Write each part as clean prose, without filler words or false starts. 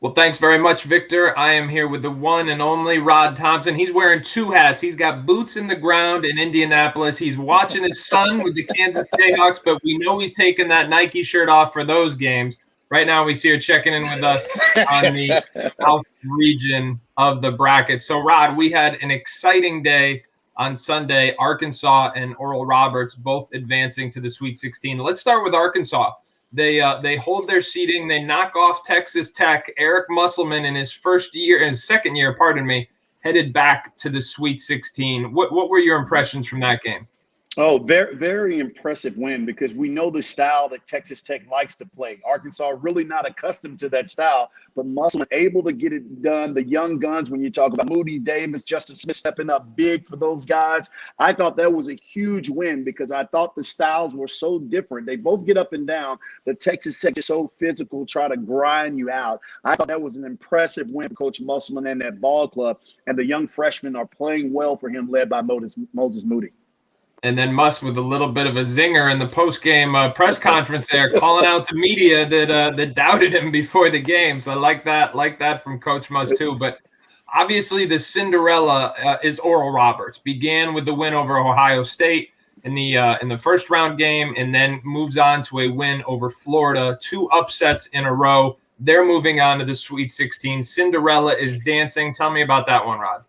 Well, thanks very much, Victor. I am here with the one and only Rod Thompson. He's wearing two hats. He's got boots in the ground in Indianapolis. He's watching his son with the Kansas Jayhawks, but we know he's taking that Nike shirt off for those games. Right now, we see her checking in with us on the South region of the bracket. So, Rod, we had an exciting day on Sunday. Arkansas and Oral Roberts both advancing to the Sweet 16. Let's start with Arkansas. They hold their seeding. They knock off Texas Tech. Eric Musselman in his second year, headed back to the Sweet 16. What were your impressions from that game? Oh, very, very impressive win because we know the style that Texas Tech likes to play. Arkansas really not accustomed to that style, but Musselman able to get it done. The young guns, when you talk about Moody Davis, Justin Smith stepping up big for those guys, I thought that was a huge win because I thought the styles were so different. They both get up and down, but Texas Tech is so physical, try to grind you out. I thought that was an impressive win for Coach Musselman and that ball club, and the young freshmen are playing well for him, led by Moses Moody. And then Muss with a little bit of a zinger in the post-game press conference there, calling out the media that doubted him before the game. So I like that from Coach Muss too. But obviously the Cinderella is Oral Roberts. Began with the win over Ohio State in the first round game, and then moves on to a win over Florida. 2 upsets in a row. They're moving on to the Sweet 16. Cinderella is dancing. Tell me about that one, Rod.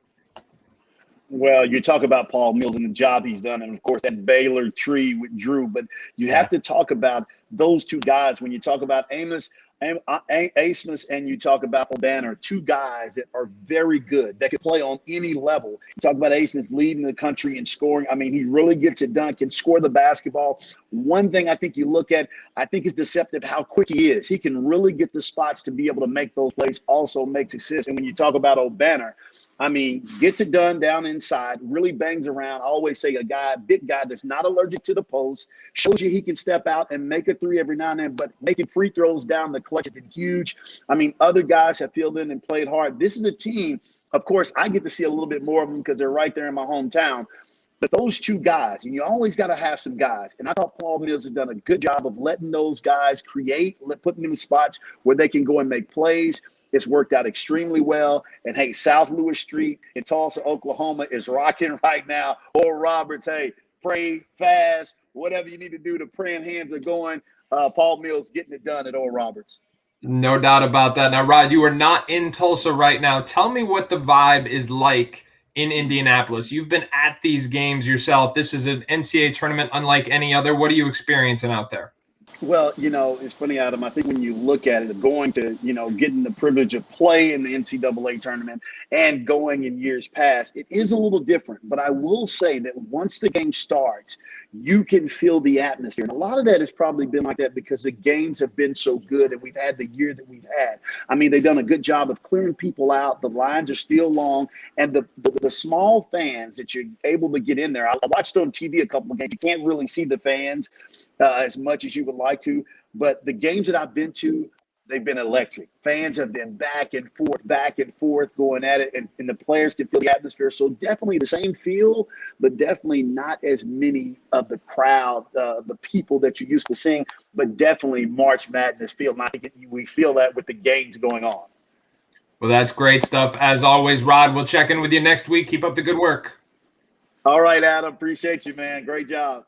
Well, you talk about Paul Mills and the job he's done, and of course that Baylor tree with Drew. But you have to talk about those two guys when you talk about Amos and you talk about O'Banner, 2 guys that are very good, that can play on any level. You talk about Amos leading the country in scoring. I mean, he really gets it done, can score the basketball. One thing I think you look at, I think is deceptive how quick he is. He can really get the spots to be able to make those plays, also makes assists. And when you talk about O'Banner, I mean, gets it done down inside, really bangs around. I always say big guy that's not allergic to the post, shows you he can step out and make a 3 every now and then, but making free throws down the clutch has been huge. I mean, other guys have filled in and played hard. This is a team, of course, I get to see a little bit more of them because they're right there in my hometown. But those 2 guys, and you always got to have some guys. And I thought Paul Mills has done a good job of letting those guys create, putting them in spots where they can go and make plays. It's worked out extremely well. And, hey, South Lewis Street in Tulsa, Oklahoma is rocking right now. Oral Roberts, hey, pray, fast, whatever you need to do. The praying hands are going. Paul Mills getting it done at Oral Roberts. No doubt about that. Now, Rod, you are not in Tulsa right now. Tell me what the vibe is like in Indianapolis. You've been at these games yourself. This is an NCAA tournament unlike any other. What are you experiencing out there? Well, it's funny, Adam. I think when you look at it, going to, getting the privilege of play in the NCAA tournament and going in years past, it is a little different. But I will say that once the game starts, you can feel the atmosphere. And a lot of that has probably been like that because the games have been so good and we've had the year that we've had. I mean, they've done a good job of clearing people out. The lines are still long. And the small fans that you're able to get in there, I watched on TV a couple of games. You can't really see the fans as much as you would like to. But the games that I've been to, they've been electric. Fans have been back and forth going at it, and the players can feel the atmosphere. So definitely the same feel, but definitely not as many of the crowd, the people that you're used to seeing, but definitely March Madness feel. And I think we feel that with the games going on. Well, that's great stuff. As always, Rod, we'll check in with you next week. Keep up the good work. All right, Adam. Appreciate you, man. Great job.